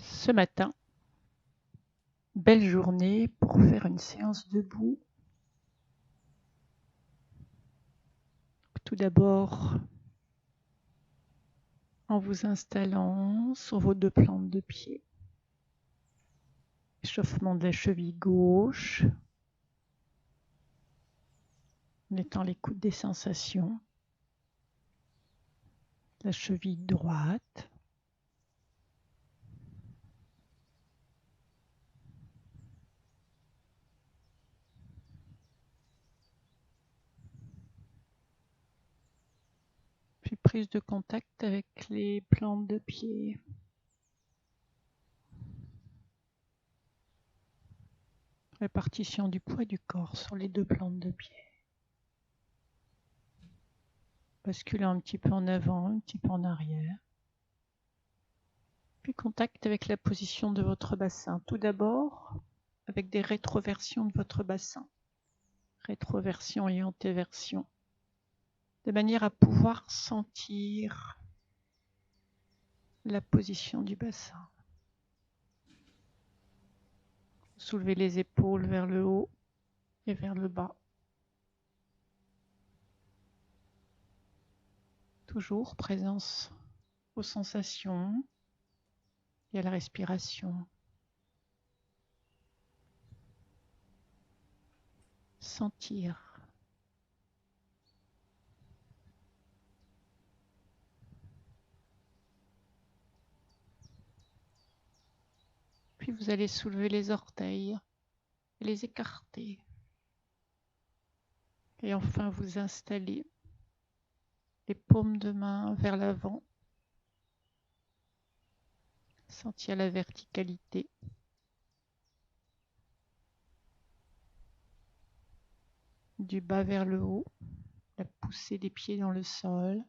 Ce matin, belle journée pour faire une séance debout. Tout d'abord, en vous installant sur vos deux plantes de pied. Échauffement de la cheville gauche, en étant à l'écoute des sensations. La cheville droite. Puis prise de contact avec les plantes de pied. Répartition du poids du corps sur les deux plantes de pied. Basculer un petit peu en avant, un petit peu en arrière. Puis contact avec la position de votre bassin. Tout d'abord, avec des rétroversions de votre bassin. Rétroversion et antéversion. De manière à pouvoir sentir la position du bassin. Soulevez les épaules vers le haut et vers le bas. Toujours présence aux sensations et à la respiration. Sentir. Puis vous allez soulever les orteils et les écarter. Et enfin vous installer les paumes de main vers l'avant. Sentir la verticalité. Du bas vers le haut. La poussée des pieds dans le sol.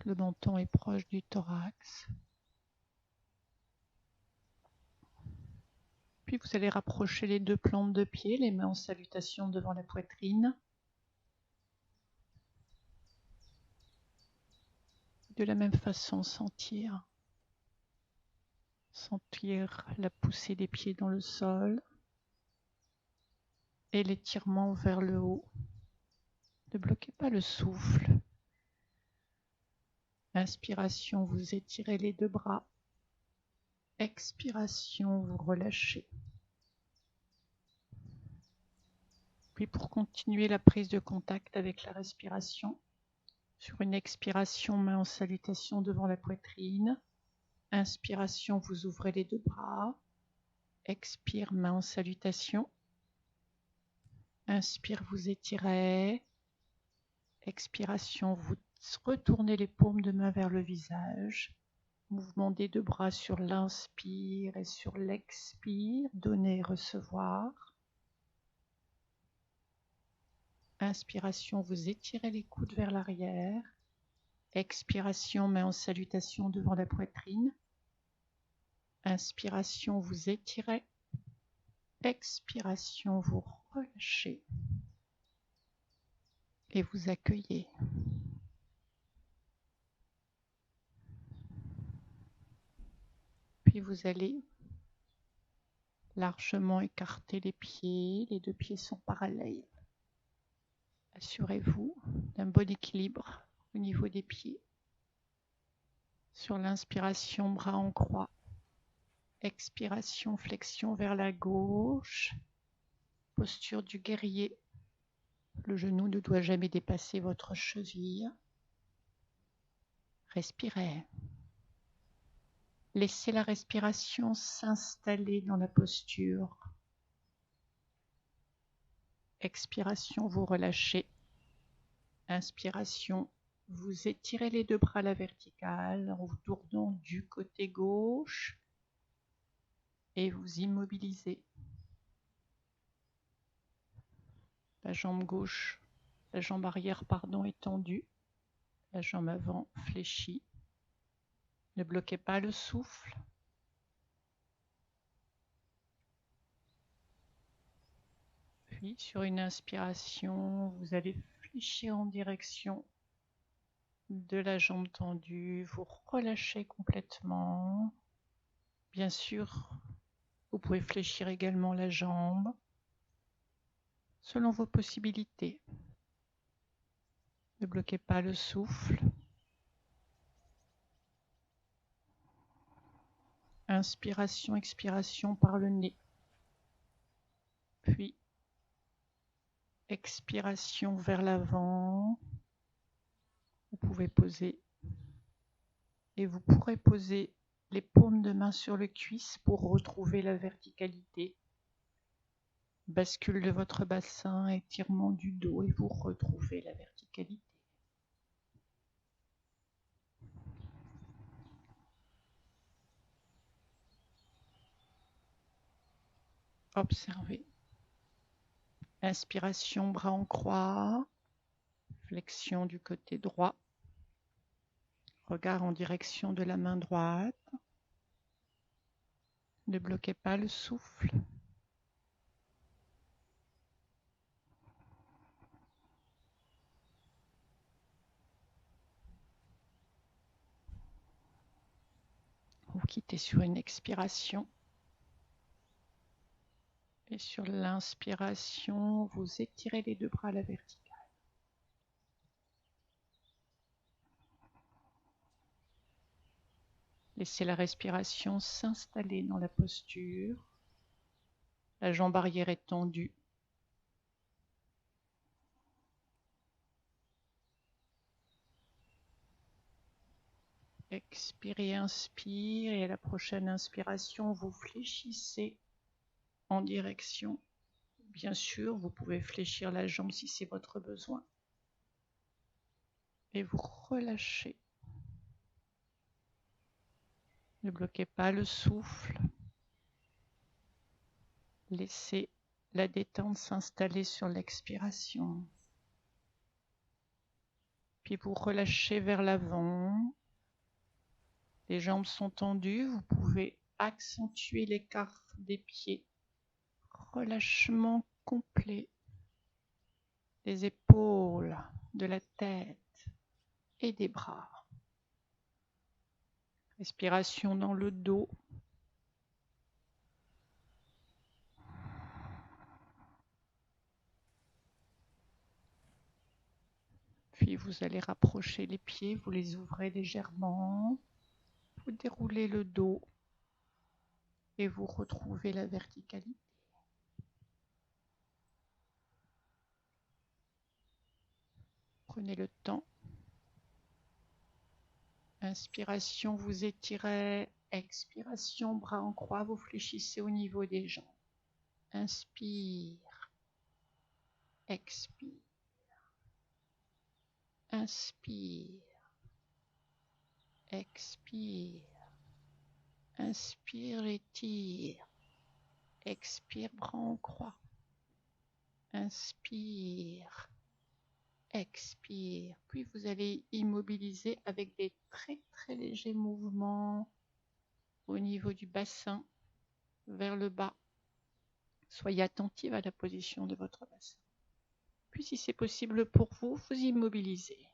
Le menton est proche du thorax. Puis vous allez rapprocher les deux plantes de pied, les mains en salutation devant la poitrine. De la même façon, sentir la poussée des pieds dans le sol et l'étirement vers le haut. Ne bloquez pas le souffle. Inspiration, vous étirez les deux bras. Expiration, vous relâchez. Puis pour continuer la prise de contact avec la respiration, sur une expiration, main en salutation devant la poitrine. Inspiration, vous ouvrez les deux bras. Expire, main en salutation. Inspire, vous étirez. Expiration, vous retournez les paumes de main vers le visage. Mouvement des deux bras sur l'inspire et sur l'expire. Donner et recevoir. Inspiration, vous étirez les coudes vers l'arrière. Expiration, main en salutation devant la poitrine. Inspiration, vous étirez. Expiration, vous relâchez. Et vous accueillez. Puis vous allez largement écarter les pieds. Les deux pieds sont parallèles. Assurez-vous d'un bon équilibre au niveau des pieds. Sur l'inspiration, bras en croix. Expiration, flexion vers la gauche. Posture du guerrier. Le genou ne doit jamais dépasser votre cheville. Respirez. Laissez la respiration s'installer dans la posture. Expiration, vous relâchez. Inspiration, vous étirez les deux bras à la verticale en vous tournant du côté gauche et vous immobilisez. La jambe gauche, la jambe arrière, est tendue. La jambe avant fléchie. Ne bloquez pas le souffle. Puis sur une inspiration, vous allez fléchir en direction de la jambe tendue, vous relâchez complètement. Bien sûr, vous pouvez fléchir également la jambe selon vos possibilités. Ne bloquez pas le souffle. Inspiration, expiration par le nez. Puis expiration vers l'avant. Vous pouvez poser et vous pourrez poser les paumes de main sur le cuisse pour retrouver la verticalité. Bascule de votre bassin, étirement du dos et vous retrouvez la verticalité. Observez. Inspiration, bras en croix. Flexion du côté droit. Regard en direction de la main droite. Ne bloquez pas le souffle. Vous quittez sur une expiration. Et sur l'inspiration, vous étirez les deux bras à la verticale. Laissez la respiration s'installer dans la posture. La jambe arrière est tendue. Expirez, inspire et à la prochaine inspiration, vous fléchissez en direction. Bien sûr, vous pouvez fléchir la jambe si c'est votre besoin. Et vous relâchez. Ne bloquez pas le souffle. Laissez la détente s'installer sur l'expiration. Puis vous relâchez vers l'avant. Les jambes sont tendues. Vous pouvez accentuer l'écart des pieds. Relâchement complet des épaules, de la tête et des bras. Respiration dans le dos. Puis vous allez rapprocher les pieds, vous les ouvrez légèrement. Vous déroulez le dos et vous retrouvez la verticalité. Prenez le temps. Inspiration, vous étirez. Expiration, bras en croix, vous fléchissez au niveau des jambes. Inspire. Expire. Inspire. Expire. Inspire, étire. Expire, bras en croix. Inspire. Expire. Puis vous allez immobiliser avec des très très légers mouvements au niveau du bassin vers le bas. Soyez attentive à la position de votre bassin. Puis si c'est possible pour vous, vous immobilisez.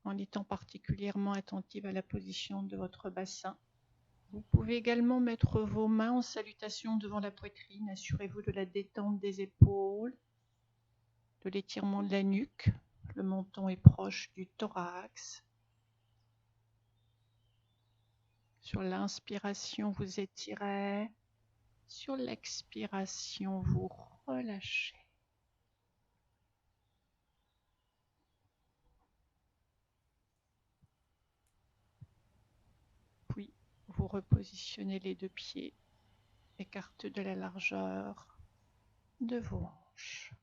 En étant particulièrement attentive à la position de votre bassin. Vous pouvez également mettre vos mains en salutation devant la poitrine. Assurez-vous de la détente des épaules, de l'étirement de la nuque. Le menton est proche du thorax. Sur l'inspiration, vous étirez. Sur l'expiration, vous relâchez. Puis, vous repositionnez les deux pieds, écartés de la largeur de vos hanches.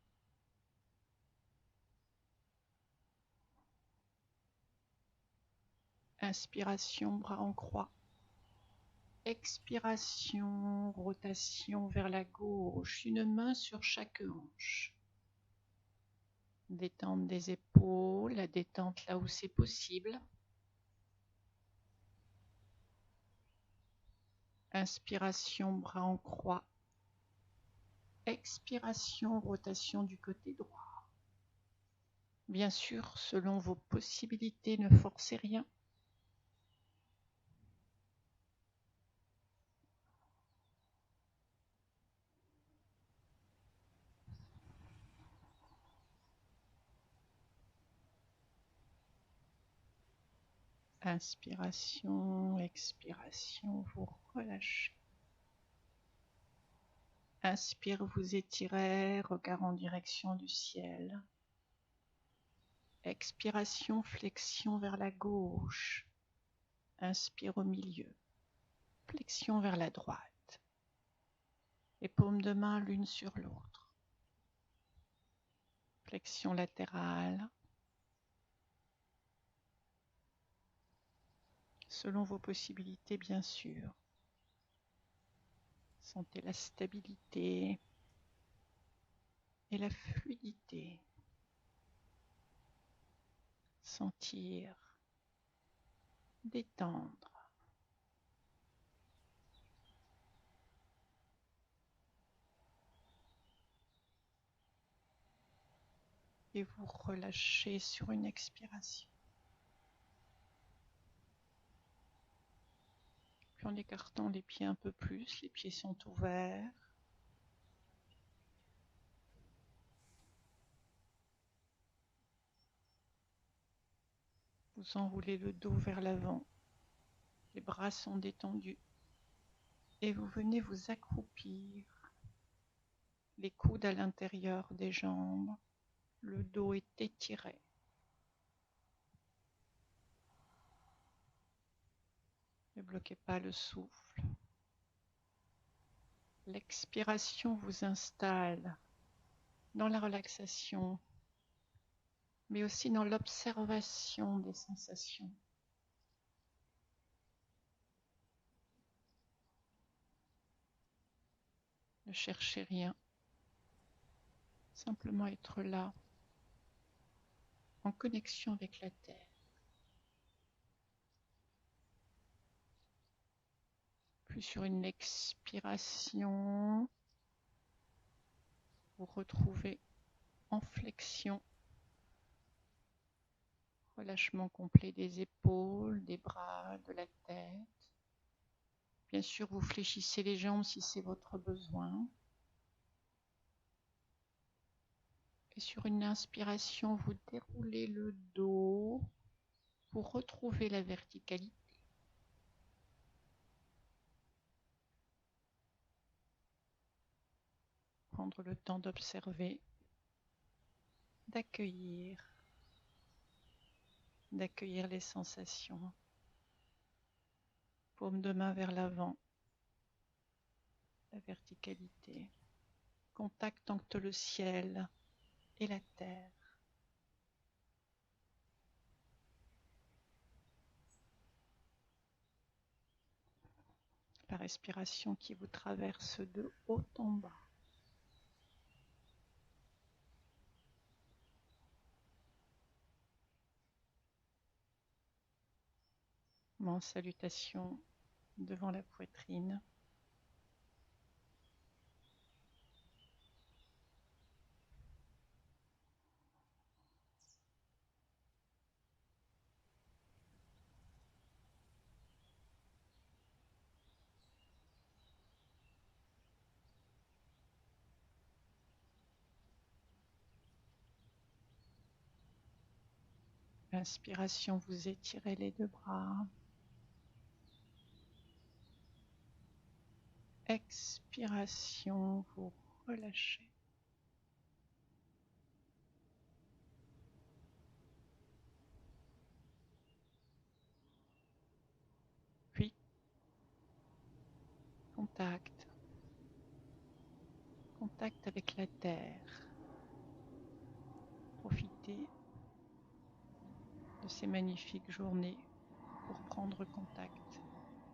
Inspiration, bras en croix. Expiration, rotation vers la gauche, une main sur chaque hanche. Détente des épaules, la détente là où c'est possible. Inspiration, bras en croix. Expiration, rotation du côté droit. Bien sûr, selon vos possibilités, ne forcez rien. Inspiration, expiration, vous relâchez. Inspire, vous étirez, regard en direction du ciel. Expiration, flexion vers la gauche. Inspire au milieu. Flexion vers la droite. Les paumes de main l'une sur l'autre. Flexion latérale. Selon vos possibilités, bien sûr. Sentez la stabilité et la fluidité. Sentir, détendre. Et vous relâchez sur une expiration. Puis en écartant les pieds un peu plus, les pieds sont ouverts. Vous enroulez le dos vers l'avant. Les bras sont détendus. Et vous venez vous accroupir. Les coudes à l'intérieur des jambes. Le dos est étiré. Ne bloquez pas le souffle. L'expiration vous installe dans la relaxation, mais aussi dans l'observation des sensations. Ne cherchez rien, simplement être là, en connexion avec la terre. Puis sur une expiration, vous retrouvez en flexion, relâchement complet des épaules, des bras, de la tête. Bien sûr, vous fléchissez les jambes si c'est votre besoin. Et sur une inspiration, vous déroulez le dos pour retrouver la verticalité. Prendre le temps d'observer, d'accueillir les sensations. Paume de main vers l'avant, la verticalité. Contact entre le ciel et la terre. La respiration qui vous traverse de haut en bas. En salutation devant la poitrine. Inspiration, vous étirez les deux bras. Expiration, vous relâchez. Puis, contact avec la terre. Profitez de ces magnifiques journées pour prendre contact,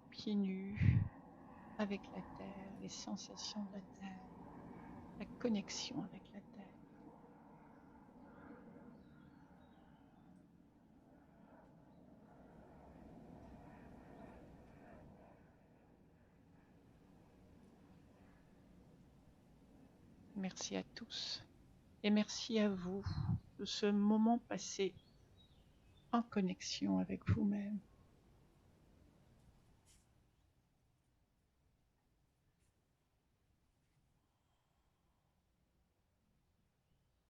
pieds nus, avec la terre, les sensations de la terre, la connexion avec la terre. Merci à tous Et merci à vous de ce moment passé en connexion avec vous-même.